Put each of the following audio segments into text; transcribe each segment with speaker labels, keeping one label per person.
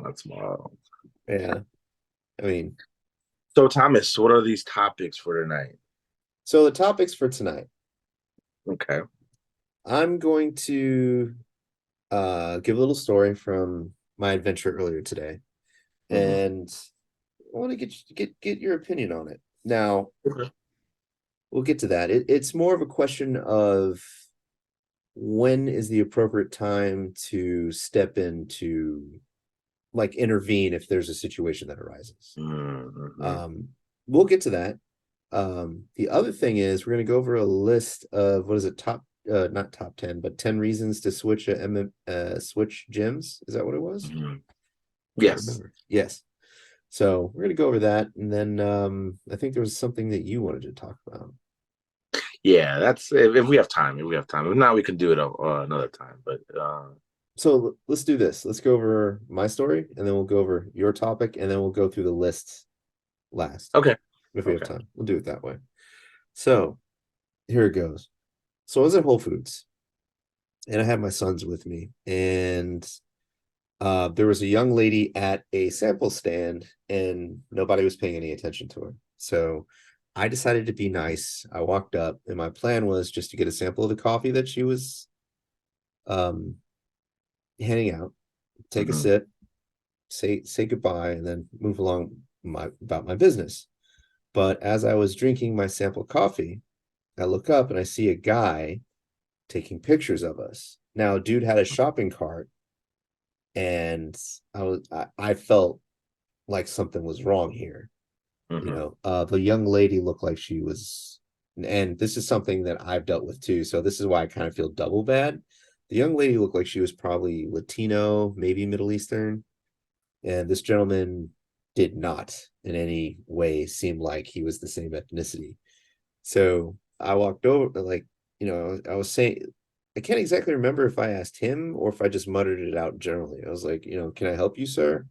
Speaker 1: That's small.
Speaker 2: Yeah. I mean,
Speaker 1: So, Thomas, what are these topics for tonight?
Speaker 2: so the topics for tonight,
Speaker 1: Okay.
Speaker 2: I'm going to give a little story from my adventure earlier today,
Speaker 1: Hmm.
Speaker 2: and I want to get your opinion on it. Now,
Speaker 1: Okay.
Speaker 2: we'll get to that. It's more of a question of when is the appropriate time to step in to like intervene if there's a situation that arises.
Speaker 1: Hmm.
Speaker 2: Um, we'll get to that. The other thing is we're going to go over a list of what is it, top not top 10, but 10 reasons to switch switch gyms. Is that what it was?
Speaker 1: Hmm.
Speaker 2: Can't
Speaker 1: Yes.
Speaker 2: remember. Yes. So we're going to go over that, and then I think there was something that you wanted to talk about.
Speaker 1: Yeah, that's if we have time. If we have time. If not, we can do it another time. But
Speaker 2: So let's do this. Let's go over my story, and then we'll go over your topic, and then we'll go through the lists last
Speaker 1: okay.
Speaker 2: if we have
Speaker 1: Okay.
Speaker 2: time. We'll do it that way. So here it goes. So I was at Whole Foods, and I had my sons with me, and there was a young lady at a sample stand, and nobody was paying any attention to her. So I decided to be nice. I walked up, and my plan was just to get a sample of the coffee that she was um, handing out, take a
Speaker 1: Hmm.
Speaker 2: sip, say goodbye, and then move along my about my business. But as I was drinking my sample coffee, I look up and I see a guy taking pictures of us. Now, dude had a shopping cart, and I felt like something was wrong here.
Speaker 1: Hmm.
Speaker 2: The young lady looked like she was, and this is something that I've dealt with too. So this is why I kind of feel double bad. The young lady looked like she was probably Latino, maybe Middle Eastern, and this gentleman did not in any way seem like he was the same ethnicity. So I walked over, like, I was saying, I can't exactly remember if I asked him or if I just muttered it out generally. I was like, can I help you, sir?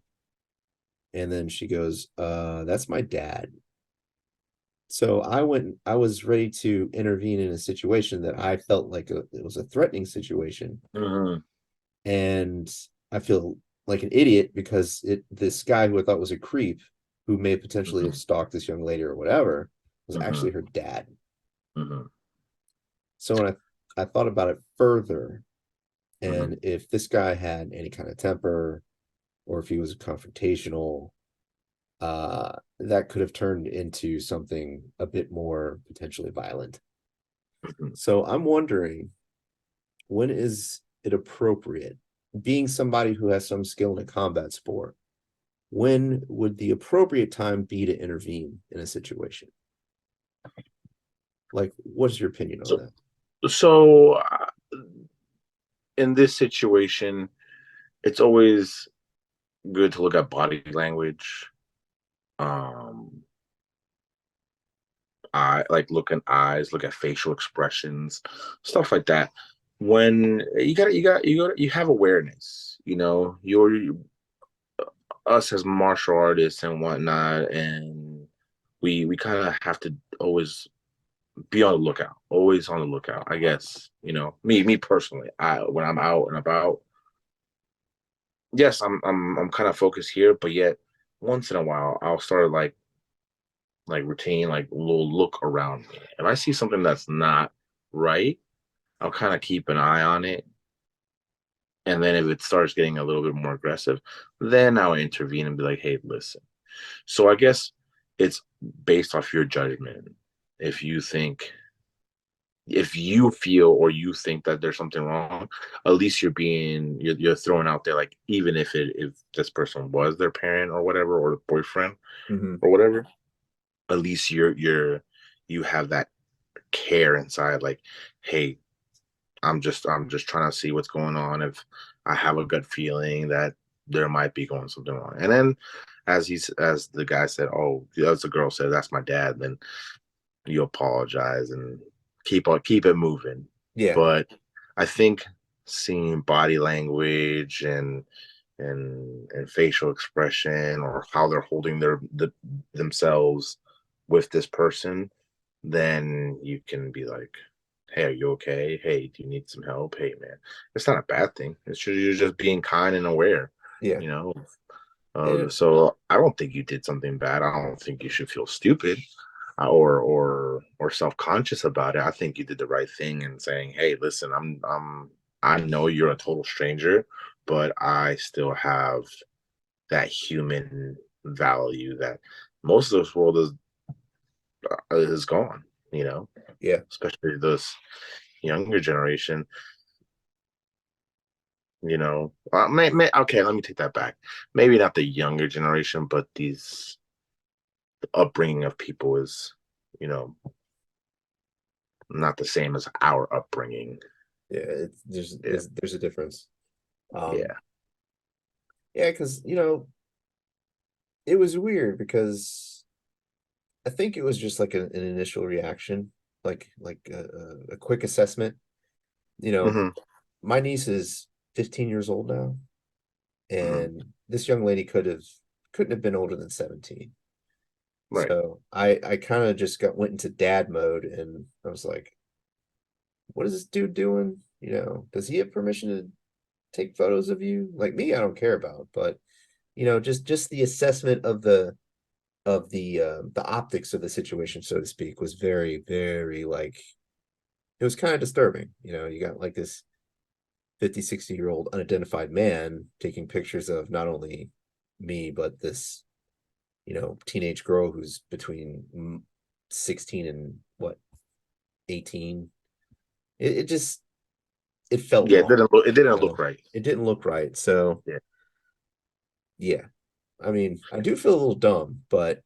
Speaker 2: And then she goes, that's my dad. So I was ready to intervene in a situation that I felt like it was a threatening situation.
Speaker 1: Hmm.
Speaker 2: And I feel like an idiot because this guy who I thought was a creep, who may potentially have
Speaker 1: Hmm.
Speaker 2: stalked this young lady or whatever, was
Speaker 1: Hmm.
Speaker 2: actually her dad.
Speaker 1: Hmm.
Speaker 2: So when I thought about it further,
Speaker 1: Hmm.
Speaker 2: and if this guy had any kind of temper or if he was confrontational, that could have turned into something a bit more potentially violent.
Speaker 1: Hmm.
Speaker 2: So I'm wondering, when is it appropriate? Being somebody who has some skill in a combat sport, when would the appropriate time be to intervene in a situation? Like, what's your opinion on
Speaker 1: So,
Speaker 2: that?
Speaker 1: so in this situation, it's always good to look at body language. Um, I like look at eyes, look at facial expressions, stuff like that. When you have awareness. Us as martial artists and whatnot, and we kind of have to always be on the lookout, always on the lookout. I guess me personally. I when I'm out and about, yes, I'm kind of focused here, but yet once in a while I'll start like routine, like a little look around me. If I see something that's not right, I'll kind of keep an eye on it. And then if it starts getting a little bit more aggressive, then I'll intervene and be like, hey, listen. So I guess it's based off your judgment. If you think, if you feel or you think that there's something wrong, at least you're throwing out there like even if this person was their parent or whatever or the boyfriend
Speaker 2: Mm-hmm.
Speaker 1: or whatever, at least you have that care inside like, hey, I'm just trying to see what's going on. If I have a gut feeling that there might be going something wrong, and then as the guy said, oh, as the girl said, that's my dad. Then you apologize and keep it moving.
Speaker 2: Yeah.
Speaker 1: But I think seeing body language and facial expression or how they're holding themselves with this person, then you can be like, hey, are you okay? Hey, do you need some help? Hey, man, it's not a bad thing. It's just, you're just being kind and aware,
Speaker 2: Yeah.
Speaker 1: you know.
Speaker 2: Yeah,
Speaker 1: So I don't think you did something bad. I don't think you should feel stupid or self conscious about it. I think you did the right thing in saying, "Hey, listen, I know you're a total stranger, but I still have that human value that most of this world is gone. You know,
Speaker 2: yeah,
Speaker 1: especially this younger generation. Okay, let me take that back. Maybe not the younger generation, but these the upbringing of people is, you know, not the same as our upbringing.
Speaker 2: yeah. There's
Speaker 1: Yeah,
Speaker 2: there's a difference. Um,
Speaker 1: yeah.
Speaker 2: yeah, because it was weird because I think it was just like an initial reaction, like a quick assessment. You know,
Speaker 1: Hmm.
Speaker 2: my niece is 15 years old now,
Speaker 1: Hmm.
Speaker 2: and this young lady couldn't have been older than 17.
Speaker 1: Right.
Speaker 2: So I kind of just got went into dad mode, and I was like, what is this dude doing? Does he have permission to take photos of you? Like me, I don't care about, but just the assessment of the optics of the situation, so to speak, was very, very like it was kind of disturbing. You got like this 50, 60-year-old unidentified man taking pictures of not only me, but this, teenage girl who's between 16 and what, 18. It just it felt
Speaker 1: Yeah,
Speaker 2: wrong.
Speaker 1: it didn't look right.
Speaker 2: It didn't look right. So
Speaker 1: Yeah.
Speaker 2: yeah. I mean, I do feel a little dumb, but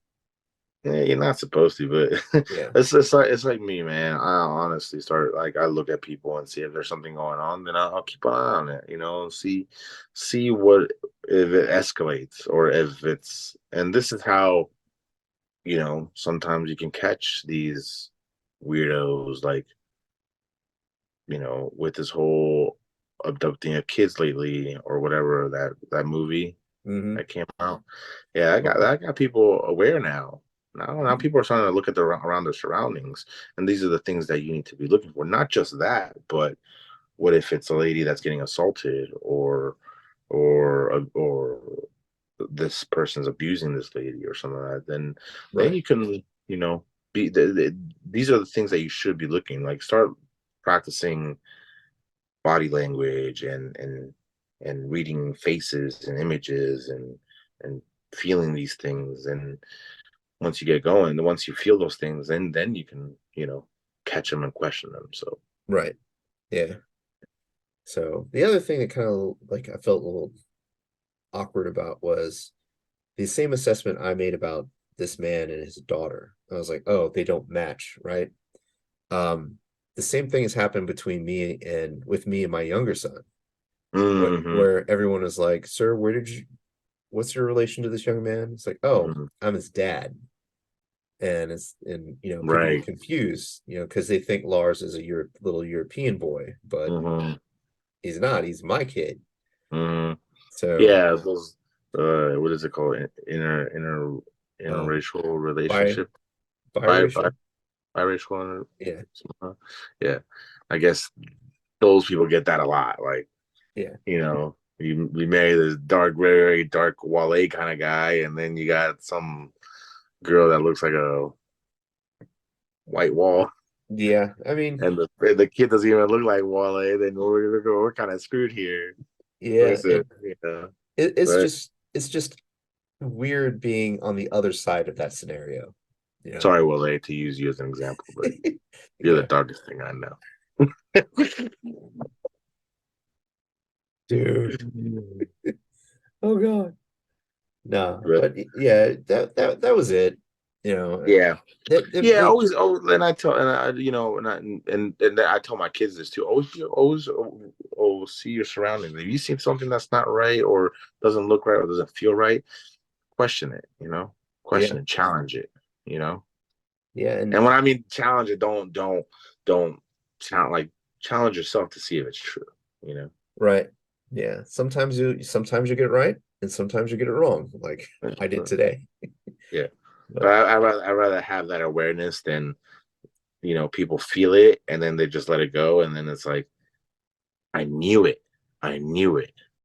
Speaker 1: Yeah, you're not supposed to, but
Speaker 2: yeah.
Speaker 1: it's like me, man. I honestly start like I look at people and see if there's something going on, then I'll keep an eye on it, and see what if it escalates or if it's and this is how sometimes you can catch these weirdos like with this whole abducting of kids lately or whatever that movie
Speaker 2: Hmm.
Speaker 1: that came out. Yeah, I got people aware now. Now people are starting to look at around their surroundings, and these are the things that you need to be looking for. Not just that, but what if it's a lady that's getting assaulted, or this person's abusing this lady or something like that? Then
Speaker 2: Right.
Speaker 1: you can be these are the things that you should be looking like. Start practicing body language and reading faces and images and feeling these things. And once you get going, once you feel those things, then you can catch them and question them. So
Speaker 2: Right. Yeah. So the other thing that kind of like I felt a little awkward about was the same assessment I made about this man and his daughter. I was like, oh, they don't match, right? Um, the same thing has happened between me and with me and my younger son,
Speaker 1: hmm
Speaker 2: where everyone is like, sir, what's your relation to this young man? It's like, oh,
Speaker 1: hmm
Speaker 2: I'm his dad. And people get
Speaker 1: right.
Speaker 2: confused, because they think Lars is a little European boy, but
Speaker 1: hmm
Speaker 2: he's not. He's my kid.
Speaker 1: hmm
Speaker 2: So,
Speaker 1: yeah, those what is it called,
Speaker 2: oh,
Speaker 1: interracial
Speaker 2: bi
Speaker 1: relationship, bi
Speaker 2: biracial.
Speaker 1: biracial.
Speaker 2: Yeah,
Speaker 1: Yeah, I guess those people get that a lot. Like,
Speaker 2: yeah,
Speaker 1: you marry this dark, very dark Wale kind of guy, and then you got some girl that looks like a white wall,
Speaker 2: yeah. I mean,
Speaker 1: and the kid doesn't even look like Wale. Then we're kind of screwed here.
Speaker 2: yeah.
Speaker 1: Listen, but
Speaker 2: It's just weird being on the other side of that scenario. You know,
Speaker 1: sorry, Wale, to use you as an example, but you're the
Speaker 2: yeah,
Speaker 1: darkest thing I know.
Speaker 2: dude. Oh God. No,
Speaker 1: But
Speaker 2: but yeah, that was it. You know,
Speaker 1: yeah, yeah,
Speaker 2: they
Speaker 1: always. Oh, and I tell, and I, and I tell my kids this too. Always see your surroundings. If you see something that's not right or doesn't look right or doesn't feel right, question it.
Speaker 2: yeah,
Speaker 1: Question it, challenge it. You know,
Speaker 2: yeah,
Speaker 1: and
Speaker 2: and
Speaker 1: when I mean challenge it, don't challenge challenge yourself to see if it's true. You know,
Speaker 2: right. Yeah. Sometimes you get it right and sometimes you get it wrong, like I did today.
Speaker 1: yeah. But
Speaker 2: But
Speaker 1: I rather have that awareness than people feel it and then they just let it go and then it's like I knew it. I knew it.